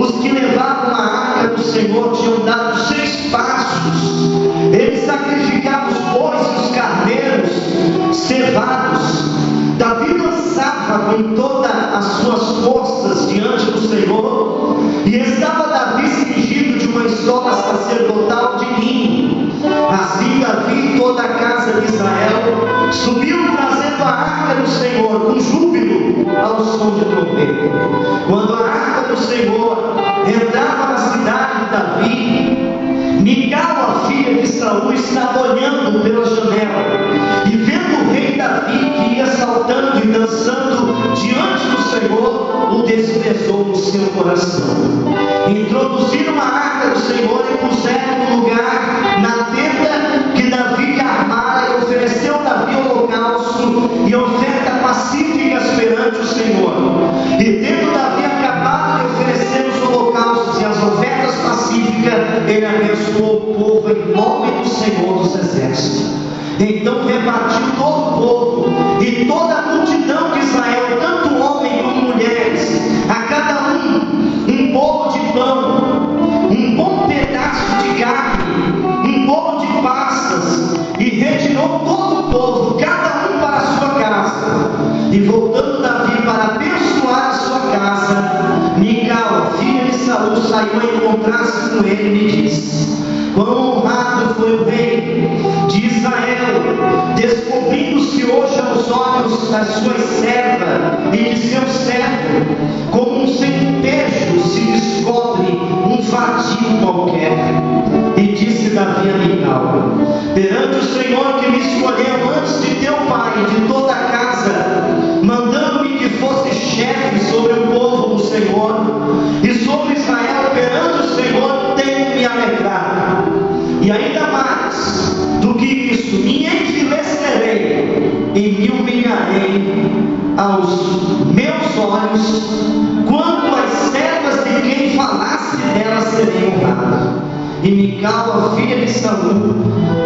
os que levavam a arca do Senhor tinham dado 6 passos. Eles sacrificavam os bois e os carneiros cevados. Davi dançava com todas as suas forças diante do Senhor, e estava Davi cingido de uma estola sacerdotal de linho. Assim Davi e toda a casa de Israel subiram trazendo a arca do Senhor com júbilo ao som de trombeta. Quando a arca do Senhor entrava na cidade de Davi, Mical, a filha de Saul, estava olhando pela janela, e vendo o rei Davi que ia saltando e dançando diante do Senhor, o desprezou no seu coração. Introduziram a arca do Senhor e puseram no lugar na tenda que Davi armara, e ofereceu Davi holocausto e oferta pacíficas perante o Senhor. E tendo Davi acabado de oferecer os holocaustos e as ofertas pacíficas, ele abençoou o povo em nome do Senhor dos Exércitos. Então repartiu todo o povo e toda a multidão de Israel, tanto homem como mulheres, a cada um bolo de pão, um bom pedaço de carne, um bolo de passas, e retirou todo o povo, cada um para a sua casa. E voltando Davi para abençoar a sua casa, Mical, filha de Saul, saiu a encontrar-se com ele e lhe disse: quão honrado foi o rei de Israel, descobrindo-se hoje aos olhos das suas servas e de seu servo, como um centejo se descobre um vadio qualquer. E disse Davi a Mical: perante o Senhor que me escolheu antes de teu pai e de toda a casa, mandando-me que fosse chefe sobre o povo do Senhor e sobre Israel, perante o Senhor tenho me alegrado. E ainda mais do que isso, me envilecerei e me humilharei aos meus olhos, quanto às servas de quem falasse delas serem honradas. E Mical, a filha de Saul,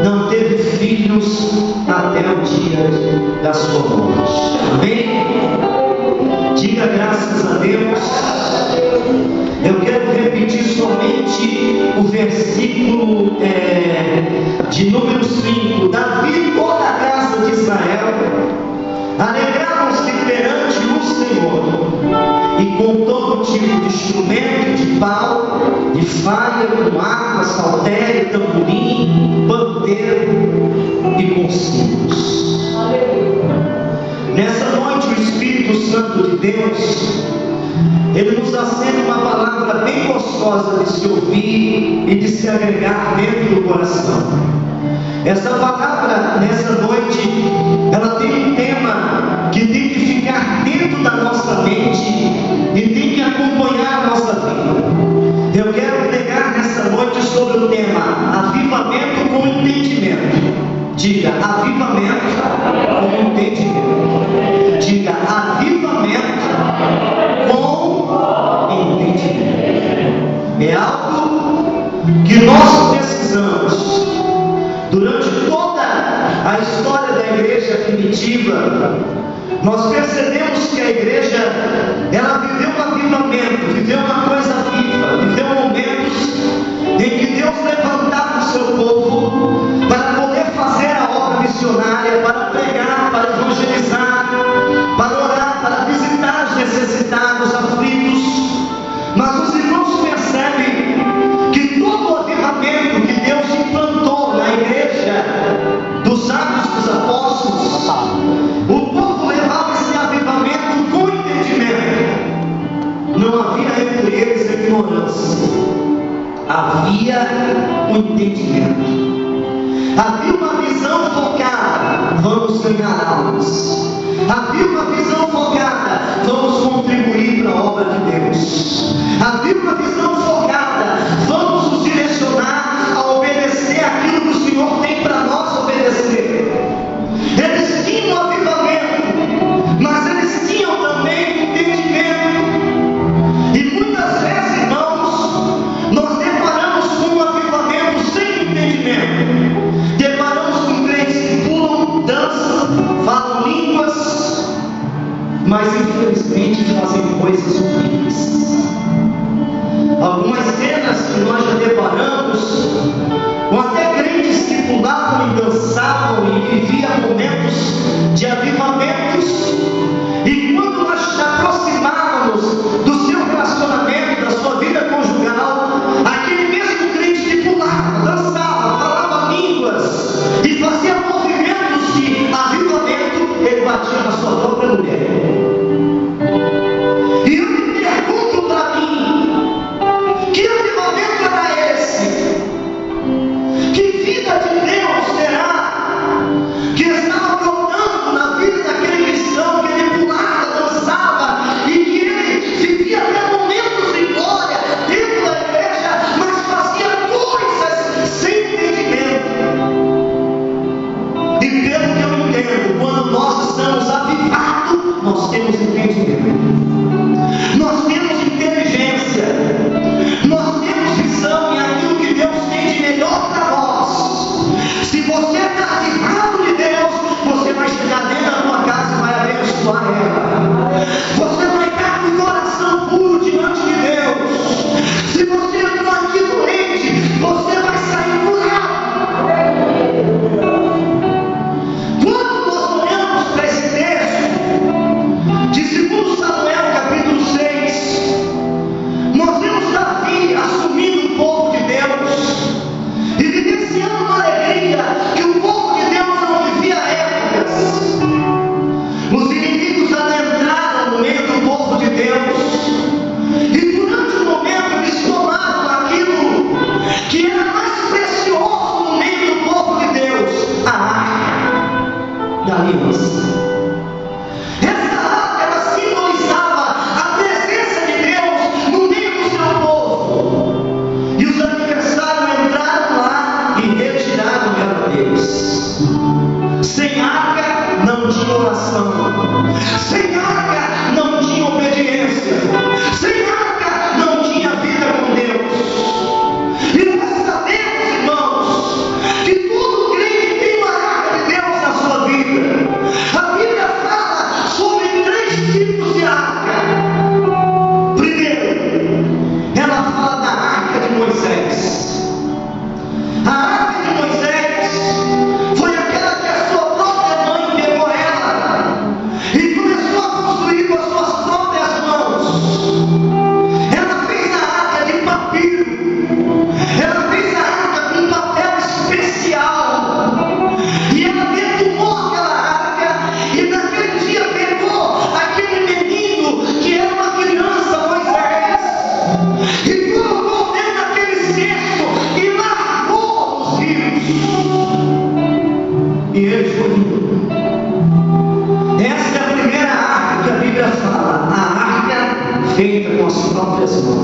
não teve filhos até o dia da sua morte. Amém? Diga graças a Deus. Eu quero repetir somente o versículo de número 5. Davi e toda a casa de Israel alegravam-se perante o Senhor, e com todo tipo de instrumento de pau, de falha, com harpa, saltério, tamborim, pandeiro e com sinos. Nessa noite o Espírito Santo de Deus, ele nos acende uma palavra bem gostosa de se ouvir e de se agregar dentro do coração. Essa palavra, nessa noite, ela tem um tema que tem que ficar dentro da nossa mente e tem que acompanhar a nossa vida. Eu quero pregar nessa noite sobre o tema avivamento com entendimento. Diga, avivamento com entendimento. Diga, avivamento com entendimento. É algo que nós precisamos. Durante toda a história da igreja primitiva, nós percebemos que a igreja, ela viveu um avivamento, viveu uma coisa viva, viveu momentos em que Deus levantava o seu povo para poder fazer a obra missionária, para pregar, para evangelizar, para orar, para visitar os necessitados, aflitos. Mas os irmãos percebem que todo o avivamento que Deus implantou na igreja dos Atos dos Apóstolos, o povo levava esse avivamento com entendimento. Não havia entre eles ignorância, havia um entendimento. Havia uma visão focada: vamos ganhar almas. Havia uma visão focada: vamos contribuir para a obra de Deus. Havia uma visão focada: vamos nos direcionar a obedecer aquilo que o Senhor tem para nós obedecer. Eles tinham um avivamento, mas eles tinham também entendimento. E muitas vezes, irmãos, nós deparamos com um avivamento sem entendimento. Deparamos com crentes que pulam, dançam, falam línguas, mas infelizmente fazem coisas horríveis.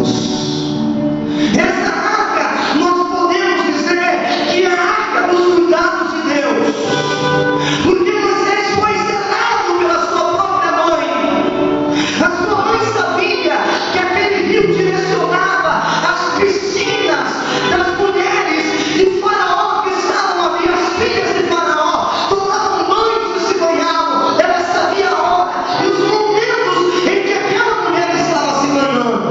Deus. Essa arca, nós podemos dizer que é a arca dos cuidados de Deus, porque Moisés foi selado pela sua própria mãe. A sua mãe sabia que aquele rio direcionava as piscinas das mulheres de Faraó que estavam ali, as filhas de Faraó tomavam banho e se banhavam. Ela sabia a hora e os momentos em que aquela mulher estava se banhando.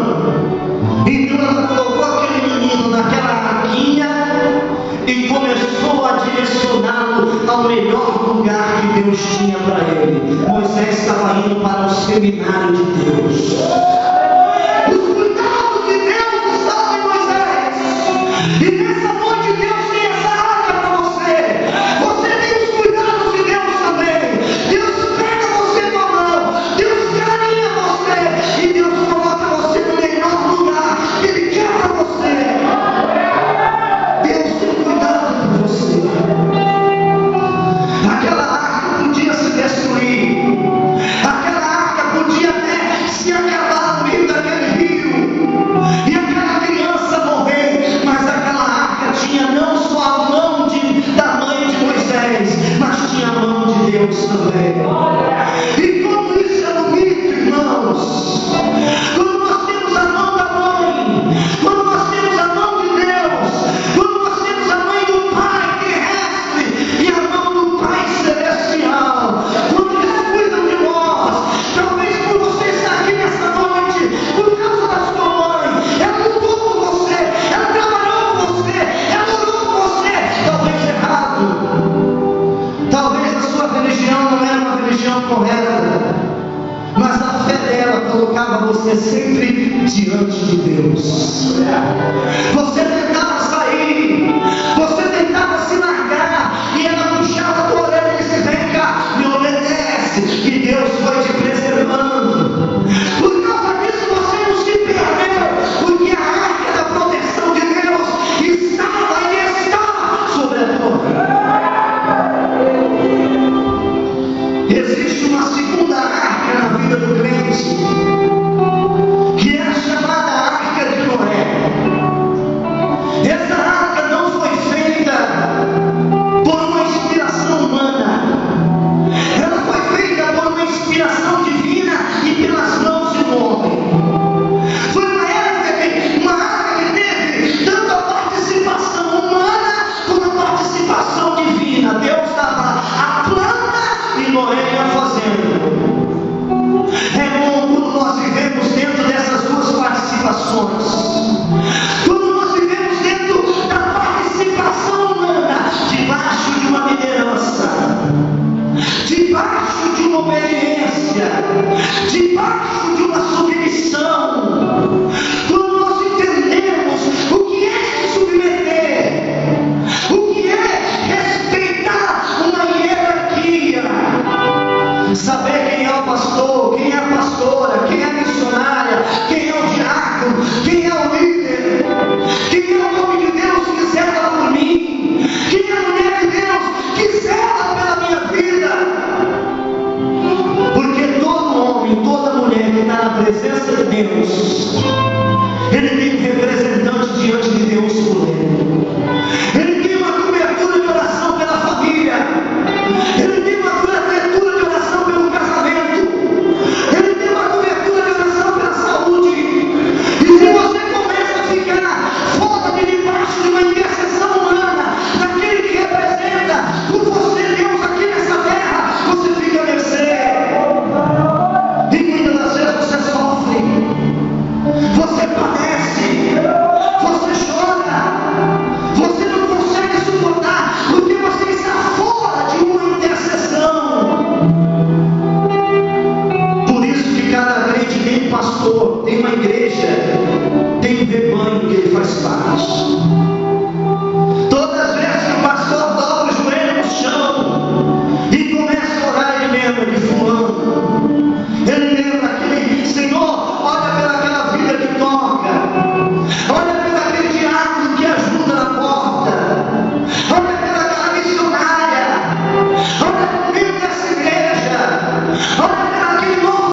Então ela colocou aquele menino naquela arquinha e começou a direcioná-lo ao melhor lugar que Deus tinha para ele. Moisés estava indo para o seminário de Deus. Os cuidados de Deus estavam em Moisés. E nessa noite Deus tem essa arca para você. Você tem os cuidados de Deus também. Deus pega você com a mão, Deus carinha você e Deus coloca você no melhor lugar que Ele quer para você. Deus tem cuidado de você. Aquela arca podia se destruir, aquela arca podia até se acabar no meio daquele rio e aquela criança morrer, mas aquela arca tinha não só a mão da mãe de Moisés, mas tinha a mão de Deus também. E como isso é bonito, irmãos, quando nós temos a mão da mãe, quando nós temos a mão de Deus, quando nós temos a mãe do Pai terrestre e a mão do Pai celestial, quando eles cuidam de nós. Talvez por você estar aqui nessa noite, por causa da sua mãe, ela lutou por você, ela trabalhou por você, ela orou por você, talvez errado, talvez a sua religião não era uma religião correta, mas a fé dela colocava você sempre diante de Deus. Você tentava sair, você tentava se largar, e ela puxava a tua orelha e disse: vem cá, me obedece, que Deus foi te preservando. Por causa disso você não se perdeu, porque a arca da proteção de Deus estava e está sobre a tua vida. Existe uma segunda arca na vida do crente, que é a chamada arca de Noé. Essa arca não foi feita por uma inspiração humana, ela foi feita por uma inspiração divina e pelas mãos de um homem. Foi uma arca que teve tanto a participação humana como a participação divina. Deus dava a planta e Noé ia fazendo. É bom quando nós vivemos dentro dessas duas participações. Quando nós vivemos dentro da participação humana, debaixo de uma liderança, debaixo de uma obediência, debaixo de uma submissão. Quando nós entendemos o que é se submeter, o que é respeitar uma hierarquia, saber quem é o pastor, quem é a pastora, quem é a missionária, quem é o diácono, quem é o líder, quem é o homem de Deus que zela por mim, quem é a mulher de Deus que zela pela minha vida. Porque todo homem, toda mulher que está na presença de Deus, ele tem um representante diante de Deus por ele. Ele tem uma cobertura de oração pela família, ele tem uma cobertura de oração pelo casamento, ele tem uma cobertura de oração pela saúde. E se você começa a ficar fora de debaixo de uma intercessão humana, daquele que representa por você Deus aqui nessa terra, você fica a mercê. E muitas das vezes você sofre, você padece, você chora, você não consegue suportar, porque você está fora de uma intercessão. Por isso que cada crente tem um pastor, tem uma igreja, tem um rebanho que ele faz parte.